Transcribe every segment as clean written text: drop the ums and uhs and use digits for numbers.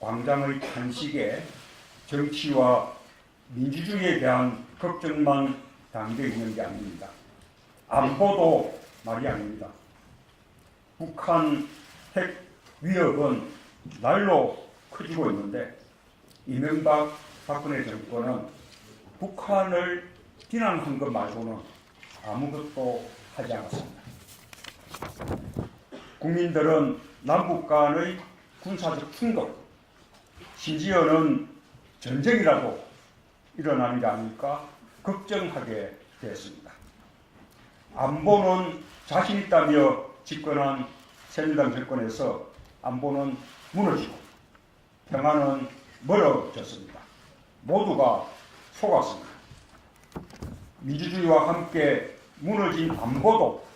광장의 탄식에 정치와 민주주의에 대한 걱정만 담겨 있는 게 아닙니다. 안보도 말이 아닙니다. 북한 핵 위협은 날로 커지고 있는데 이명박 박근혜 정권은 북한을 비난한 것 말고는 아무것도 하지 않았습니다. 국민들은 남북 간의 군사적 충돌, 심지어는 전쟁이라도 일어나는 게 아닐까 걱정하게 되었습니다. 안보는 자신 있다며 집권한 새누리당 정권에서 안보는 무너지고 평화는 멀어졌습니다. 모두가 속았습니다. 민주주의와 함께 무너진 안보도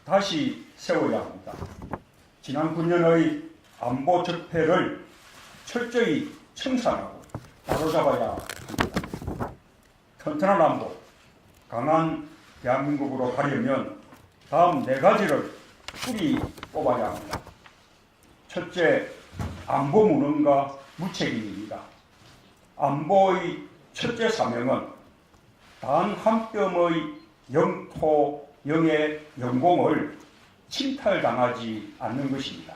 다시 세워야 합니다. 지난 9년의 안보 적폐를 철저히 청산하고 바로잡아야 합니다. 튼튼한 안보, 강한 대한민국으로 가려면 다음 4가지를 뿌리 뽑아야 합니다. 첫째, 안보 무능과 무책임입니다. 안보의 첫째 사명은 단 한 뼘의 영토, 영의 영공을 침탈당하지 않는 것입니다.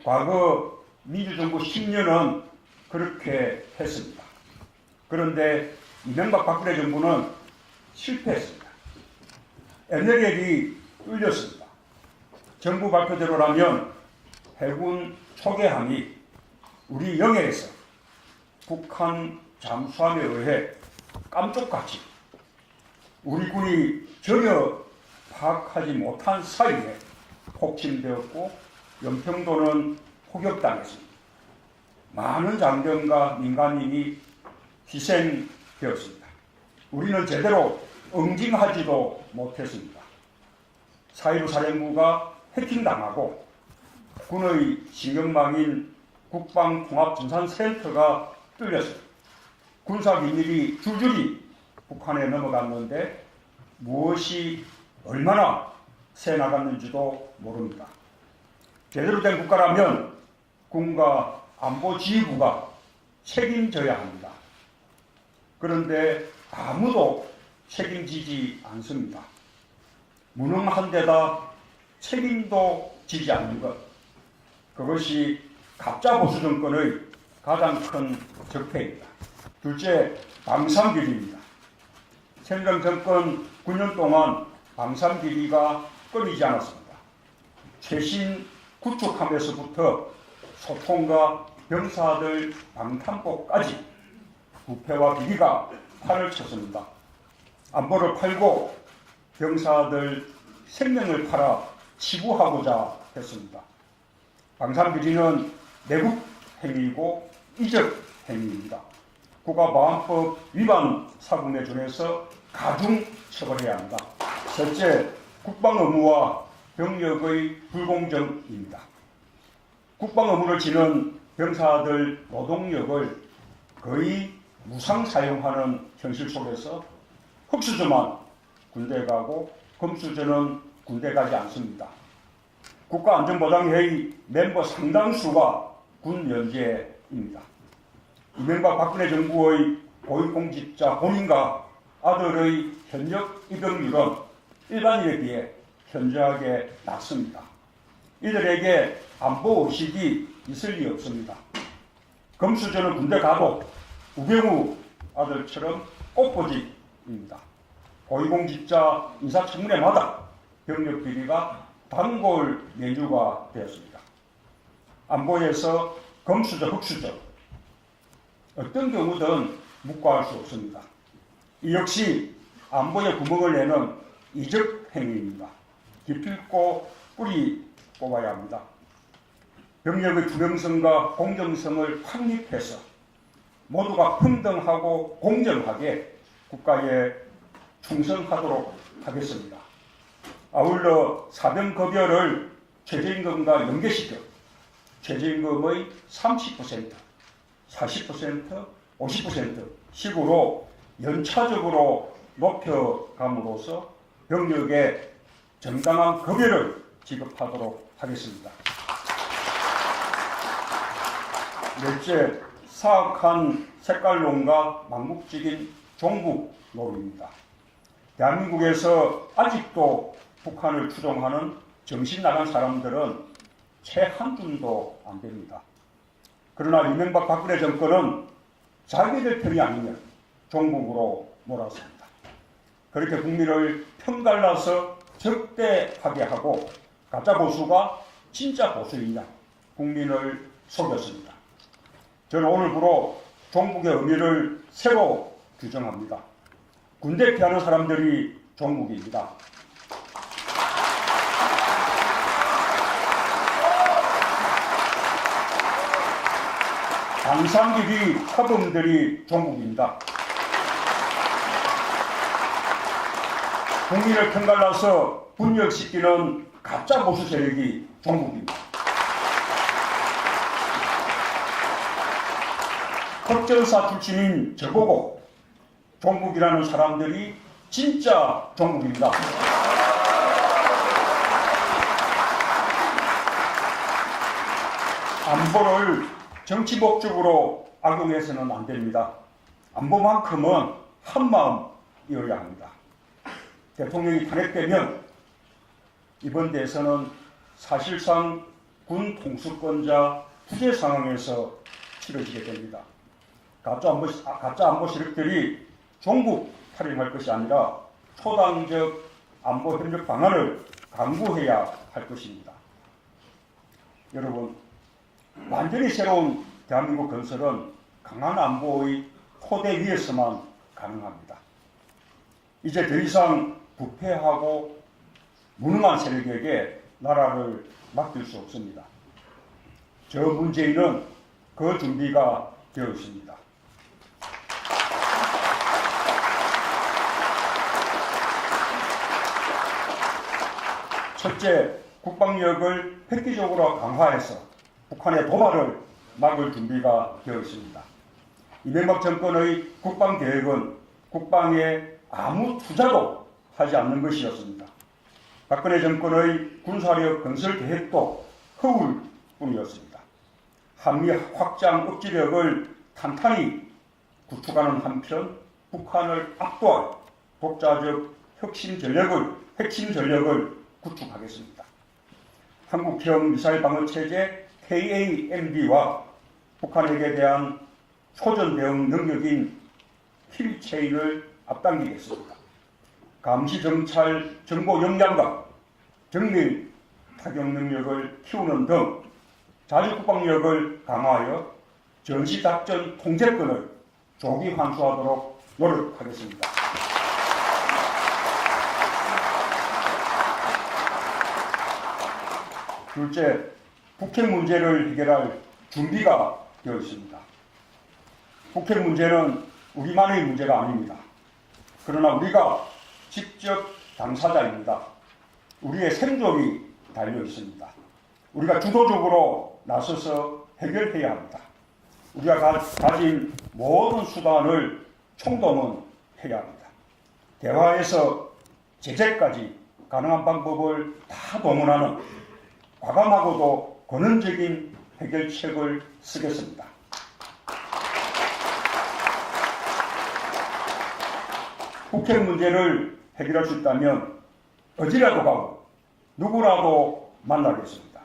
과거 민주정부 10년은 그렇게 했습니다. 그런데 이명박 박근혜 정부는 실패했습니다. NLL이 뚫렸습니다. 정부 발표대로라면 해군 초계함이 우리 영해에서 북한 잠수함에 의해 깜짝같이 우리 군이 전혀 파악하지 못한 사이에 폭침되었고 연평도는 포격당했습니다. 많은 장병과 민간인이 희생되었습니다. 우리는 제대로 응징하지도 못했습니다. 4.15 사령부가 해킹당하고 군의 신경망인 국방통합전산센터가 뚫렸습니다. 군사기밀이 줄줄이 북한에 넘어갔는데 무엇이 얼마나 새 나갔는지도 모릅니다. 제대로 된 국가라면 군과 안보지휘부가 책임져야 합니다. 그런데 아무도 책임지지 않습니다. 무능한 데다 책임도 지지 않는 것, 그것이 가짜 보수 정권의 가장 큰 적폐입니다. 둘째, 방산비리입니다. 새누리당 정권 9년 동안 방산비리가 끊이지 않았습니다. 최신 구축함에서부터 소통과 병사들 방탄복까지 부패와 비리가 판을 쳤습니다. 안보를 팔고 병사들 생명을 팔아 치부하고자 했습니다. 방산비리는 내국 행위이고 이적 행위입니다. 국가보안법 위반 사금에 준해서 가중 처벌해야 합니다. 셋째, 국방 의무와 병력의 불공정입니다. 국방 의무를 지는 병사들 노동력을 거의 무상 사용하는 현실 속에서 흑수저만 군대 가고 금수저는 군대 가지 않습니다. 국가안전보장회의 멤버 상당수가 군 면제입니다. 이명박 박근혜 정부의 고위공직자 본인과 아들의 현역 입영률은 일반인에 비해 현저하게 낮습니다. 이들에게 안보 의식이 있을 리 없습니다. 금수저는 군대 가도 우병우 아들처럼 꽃보직입니다. 고위공직자 인사청문회마다 병력 비리가 단골 메뉴가 되었습니다. 안보에서 금수저, 흑수저 어떤 경우든 묵과할 수 없습니다. 이 역시 안보에 구멍을 내는 이적 행위입니다. 기필코 뿌리 뽑아야 합니다. 병력의 투명성과 공정성을 확립해서 모두가 평등하고 공정하게 국가에 충성하도록 하겠습니다. 아울러 사병급여를 최저임금과 연계시켜 최저임금의 30%, 40%, 50% 식으로 연차적으로 높여감으로써 병력에 정당한 급여를 지급하도록 하겠습니다. 넷째, 사악한 색깔론과 망국적인 종북론입니다. 대한민국에서 아직도 북한을 추종하는 정신 나간 사람들은 채 한 줌도 안 됩니다. 그러나 이명박 박근혜 정권은 자기들 편이 아니면 종북으로 몰았습니다. 그렇게 국민을 편갈라서 적대하게 하고 가짜 보수가 진짜 보수이냐 국민을 속였습니다. 저는 오늘부로 종북의 의미를 새로 규정합니다. 군대 피하는 사람들이 종북입니다. 방상기비 사범들이 종북입니다. 국민을 편갈라서 분열시키는 가짜 보수 세력이 종북입니다. 흑전사 출신인 저보고 종북이라는 사람들이 진짜 종북입니다. 안보를 정치 목적으로 악용해서는 안 됩니다. 안보만큼은 한마음이어야 합니다. 대통령이 탄핵되면 이번 대선은 사실상 군 통수권자 부재 상황에서 치러지게 됩니다. 가짜 안보 세력들이 종북 탈영할 것이 아니라 초당적 안보 협력 방안을 강구해야 할 것입니다. 여러분, 완전히 새로운 대한민국 건설은 강한 안보의 토대 위에서만 가능합니다. 이제 더 이상 부패하고 무능한 세력에게 나라를 맡길 수 없습니다. 저 문재인은 그 준비가 되어 있습니다. 첫째, 국방력을 획기적으로 강화해서 북한의 도발을 막을 준비가 되어 있습니다. 이명박 정권의 국방계획은 국방에 아무 투자도 하지 않는 것이었습니다. 박근혜 정권의 군사력 건설 계획도 허울 뿐이었습니다. 한미 확장 억지력을 탄탄히 구축하는 한편 북한을 압도할 독자적 핵심 전력을 구축하겠습니다. 한국형 미사일 방어 체제 KAMD와 북한에게 대한 초전 대응 능력인 킬체인을 앞당기겠습니다. 감시 정찰 정보 역량과 정밀 타격 능력을 키우는 등 자주 국방력을 강화하여 전시작전 통제권을 조기 환수하도록 노력하겠습니다. 둘째, 북핵 문제를 해결할 준비가 되어 있습니다. 북핵 문제는 우리만의 문제가 아닙니다. 그러나 우리가 직접 당사자입니다. 우리의 생존이 달려 있습니다. 우리가 주도적으로 나서서 해결해야 합니다. 우리가 가진 모든 수단을 총동원해야 합니다. 대화에서 제재까지 가능한 방법을 다 동원하는 과감하고도 권원적인 해결책을 쓰겠습니다. 북핵 문제를 해결할 수 있다면 어디라도 가고 누구라도 만나겠습니다.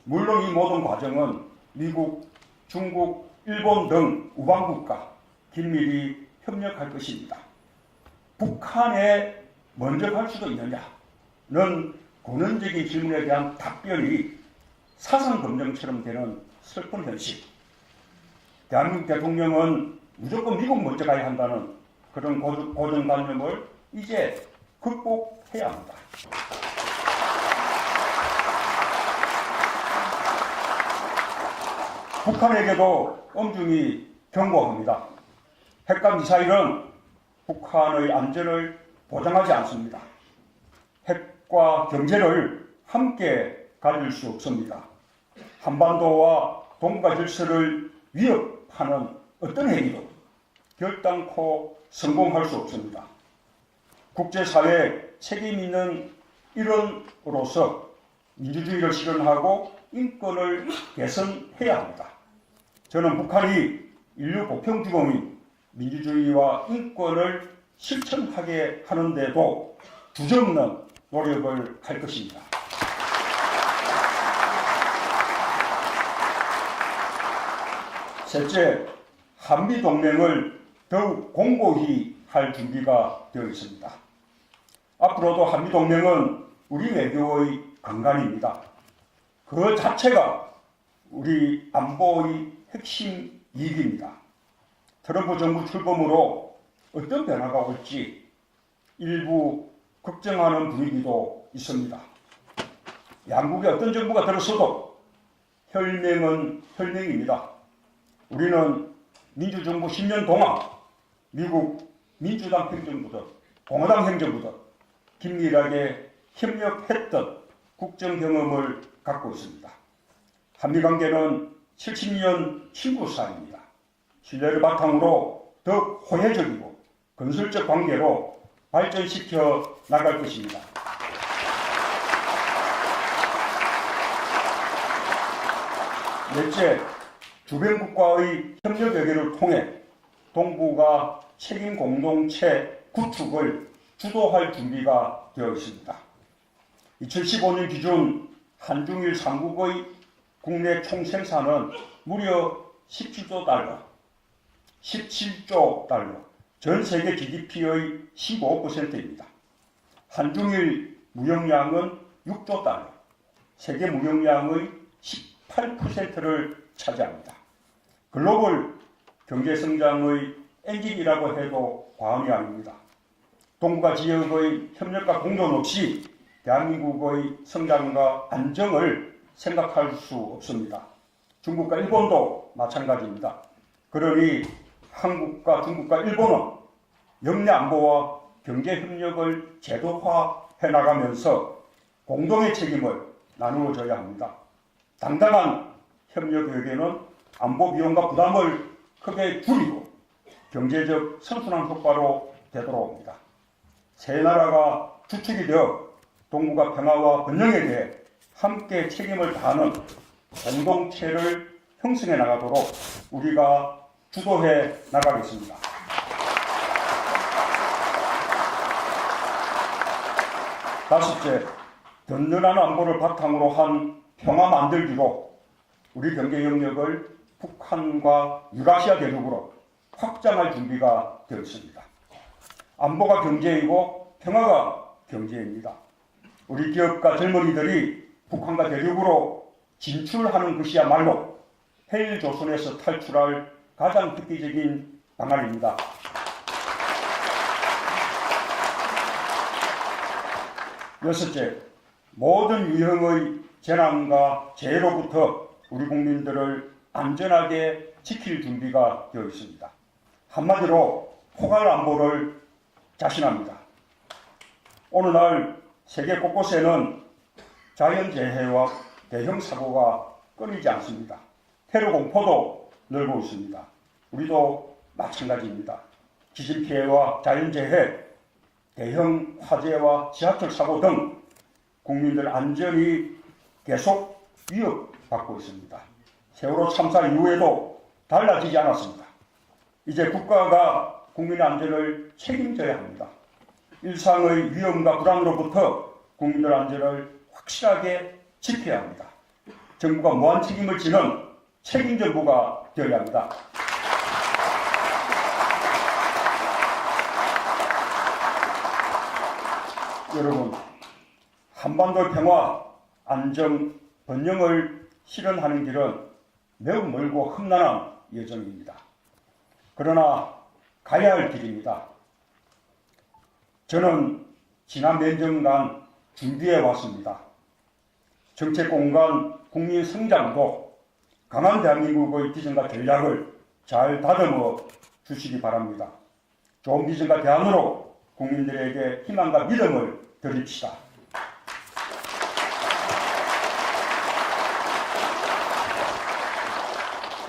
물론 이 모든 과정은 미국, 중국, 일본 등 우방국과 긴밀히 협력할 것입니다. 북한에 먼저 갈 수도 있느냐는 권원적인 질문에 대한 답변이 사상검증처럼 되는 슬픈 현실. 대한민국 대통령은 무조건 미국 먼저 가야 한다는 그런 고정관념을 이제 극복해야 합니다. 북한에게도 엄중히 경고합니다. 핵과 미사일은 북한의 안전을 보장하지 않습니다. 핵과 경제를 함께 가질 수 없습니다. 한반도와 동북아 질서를 위협하는 어떤 행위도 결단코 성공할 수 없습니다. 국제사회 책임 있는 일원으로서 민주주의를 실현하고 인권을 개선해야 합니다. 저는 북한이 인류 보편주범인 민주주의와 인권을 실천하게 하는데도 주저없는 노력을 할 것입니다. 셋째, 한미동맹을 더욱 공고히 할 준비가 되어 있습니다. 앞으로도 한미동맹은 우리 외교의 근간입니다. 그 자체가 우리 안보의 핵심 이익입니다. 트럼프 정부 출범으로 어떤 변화가 올지 일부 걱정하는 분위기도 있습니다. 양국의 어떤 정부가 들어서도 혈맹은 혈맹입니다. 우리는 민주정부 10년 동안 미국 민주당 행정부들, 공화당 행정부들 긴밀하게 협력했던 국정 경험을 갖고 있습니다. 한미관계는 70년 친구 사이입니다. 신뢰를 바탕으로 더욱 호혜적이고 건설적 관계로 발전시켜 나갈 것입니다. 넷째, 주변국과의 협력 외교를 통해 동북아 책임 공동체 구축을 주도할 준비가 되어 있습니다. 2015년 기준 한중일 3국의 국내 총생산은 무려 17조 달러, 17조 달러, 전 세계 GDP의 15%입니다. 한중일 무역량은 6조 달러, 세계 무역량의 18%를 차지합니다. 글로벌 경제성장의 엔진이라고 해도 과언이 아닙니다. 동북아 지역의 협력과 공존 없이 대한민국의 성장과 안정을 생각할 수 없습니다. 중국과 일본도 마찬가지입니다. 그러니 한국과 중국과 일본은 영내 안보와 경제 협력을 제도화해 나가면서 공동의 책임을 나누어져야 합니다. 당당한 협력 외교는 안보 비용과 부담을 크게 줄이고 경제적 선순환 효과로 되돌아옵니다. 세 나라가 주축이 되어 동북아 평화와 번영에 대해 함께 책임을 다하는 공동체를 형성해 나가도록 우리가 주도해 나가겠습니다. 다섯째, 든든한 안보를 바탕으로 한 평화 만들기로 우리 경제 영역을 북한과 유라시아 대륙으로 확장할 준비가 되어 있습니다. 안보가 경제이고 평화가 경제입니다. 우리 기업과 젊은이들이 북한과 대륙으로 진출하는 것이야말로 헬조선에서 탈출할 가장 획기적인 방안입니다. 여섯째, 모든 유형의 재난과 재해로부터 우리 국민들을 안전하게 지킬 준비가 되어 있습니다. 한마디로 포괄 안보를 자신합니다. 오늘날 세계 곳곳에는 자연재해와 대형 사고가 끊이지 않습니다. 테러 공포도 늘고 있습니다. 우리도 마찬가지입니다. 지진 피해와 자연재해, 대형 화재와 지하철 사고 등 국민들 안전이 계속 위협받고 있습니다. 세월호 참사 이후에도 달라지지 않았습니다. 이제 국가가 국민의 안전을 책임져야 합니다. 일상의 위험과 불안으로부터 국민들 안전을 확실하게 지켜야 합니다. 정부가 무한 책임을 지는 책임 정부가 되어야 합니다. 여러분, 한반도 평화, 안정, 번영을 실현하는 길은 매우 멀고 험난한 여정입니다. 그러나 가야 할 길입니다. 저는 지난 몇 년간 준비해 왔습니다. 정책 공간, 국민 성장도 강한 대한민국의 비전과 전략을 잘 다듬어 주시기 바랍니다. 좋은 비전과 대안으로 국민들에게 희망과 믿음을 드립시다.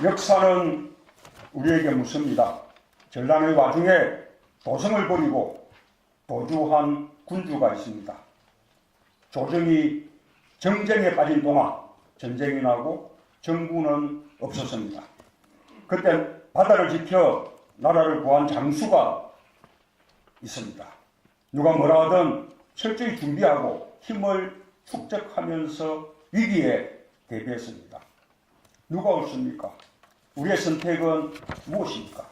역사는 우리에게 묻습니다. 전란의 와중에 도성을 버리고 도주한 군주가 있습니다. 조정이 정쟁에 빠진 동안 전쟁이 나고 정부는 없었습니다. 그때 바다를 지켜 나라를 구한 장수가 있습니다. 누가 뭐라 하든 철저히 준비하고 힘을 축적하면서 위기에 대비했습니다. 누가 옳습니까? 우리의 선택은 무엇입니까?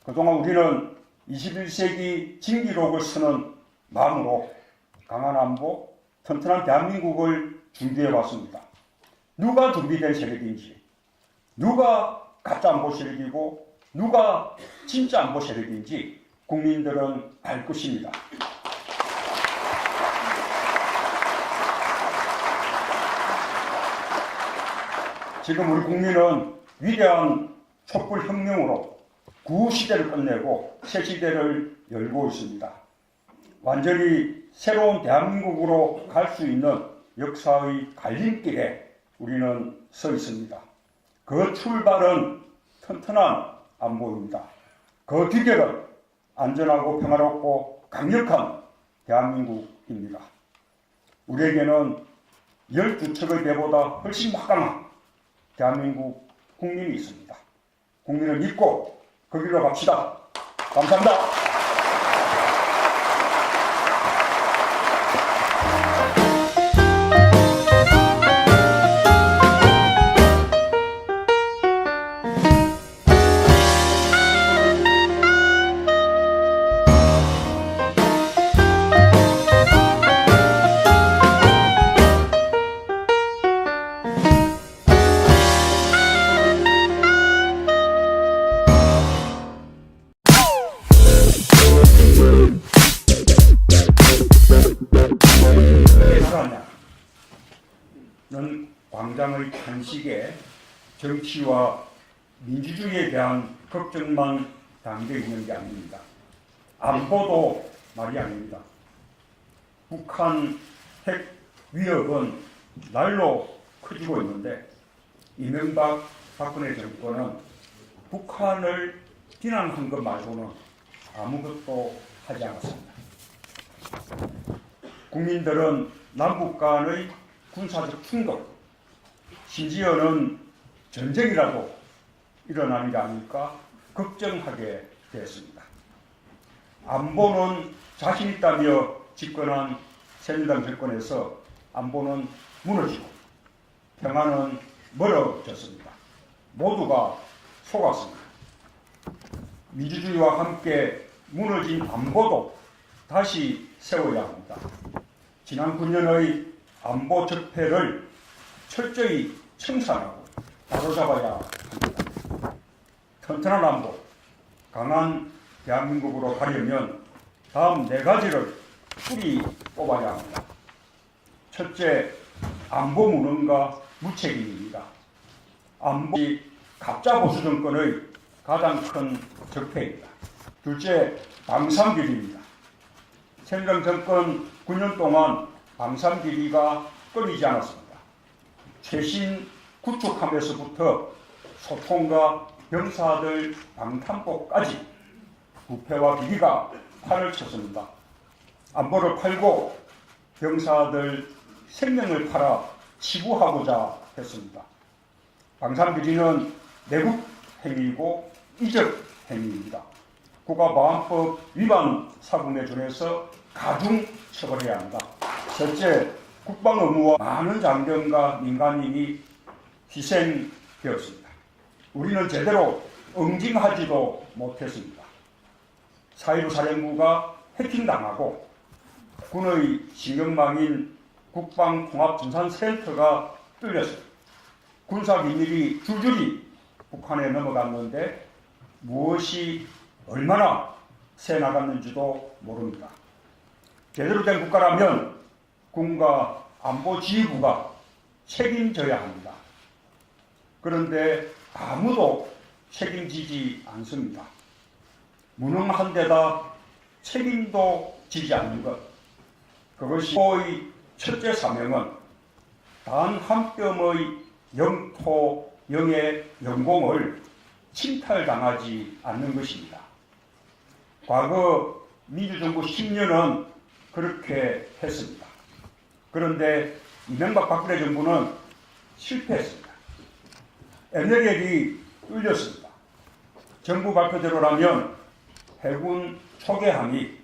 그동안 우리는 21세기 진기록을 쓰는 마음으로 강한 안보, 튼튼한 대한민국을 준비해왔습니다. 누가 준비된 세력인지, 누가 가짜 안보 세력이고 누가 진짜 안보 세력인지 국민들은 알 것입니다. 지금 우리 국민은 위대한 촛불혁명으로 구시대를 끝내고 새시대를 열고 있습니다. 완전히 새로운 대한민국으로 갈 수 있는 역사의 갈림길에 우리는 서 있습니다. 그 출발은 튼튼한 안보입니다. 그 뒤결은 안전하고 평화롭고 강력한 대한민국입니다. 우리에게는 12척의 배보다 훨씬 막강한 대한민국 국민이 있습니다. 국민을 믿고 그 길로 갑시다. 감사합니다. 는 광장의 탄식에 정치와 민주주의에 대한 걱정만 담겨 있는 게 아닙니다. 안보도 말이 아닙니다. 북한 핵 위협은 날로 커지고 있는데 이명박 박근혜 정권은 북한을 비난한 것 말고는 아무것도 하지 않았습니다. 국민들은 남북 간의 군사적 충돌, 심지어는 전쟁이라도 일어나는 게 아닐까 걱정하게 됐습니다. 안보는 자신 있다며 집권한 새누리당 정권에서 안보는 무너지고 평화는 멀어졌습니다. 모두가 속았습니다. 민주주의와 함께 무너진 안보도 다시 세워야 합니다. 지난 9년의 안보 적폐를 철저히 청산하고 바로잡아야 합니다. 튼튼한 안보, 강한 대한민국으로 가려면 다음 4가지를 뿌리 뽑아야 합니다. 첫째, 안보 무능과 무책임입니다. 안보이 가짜 보수 정권의 가장 큰 적폐입니다. 둘째, 방산비리입니다. 새누리당 정권 9년 동안 방산비리가 끊이지 않았습니다. 최신 구축함에서부터 소통과 병사들 방탄복까지 부패와 비리가 판을 쳤습니다. 안보를 팔고 병사들 생명을 팔아 치부하고자 했습니다. 방산비리는 내국 행위이고 이적 행위입니다. 국가보안법 위반 사범에 준해서 가중 처벌해야 합니다. 셋째, 국방 의무와 많은 장병과 민간인이 희생되었습니다. 우리는 제대로 응징하지도 못했습니다. 4.15 사령부가 해킹당하고 군의 신경망인 국방통합전산센터가 뚫렸습니다. 군사기밀이 줄줄이 북한에 넘어갔는데 무엇이 얼마나 새 나갔는지도 모릅니다. 제대로 된 국가라면 군과 안보지휘부가 책임져야 합니다. 그런데 아무도 책임지지 않습니다. 무능한 데다 책임도 지지 않는 것. 그것이 안보의 첫째 사명은 단 한 뼘의 영토, 영의 영공을 침탈당하지 않는 것입니다. 과거 민주정부 10년은 그렇게 했습니다. 그런데 이명박 박근혜 정부는 실패했습니다. NLL이 뚫렸습니다. 정부 발표대로라면 해군 초계함이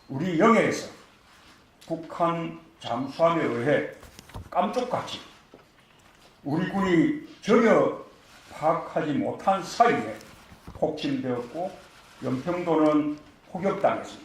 우리 영해에서 북한 잠수함에 의해 깜짝같이 우리 군이 전혀 파악하지 못한 사이에 폭침되었고 연평도는 포격당했습니다.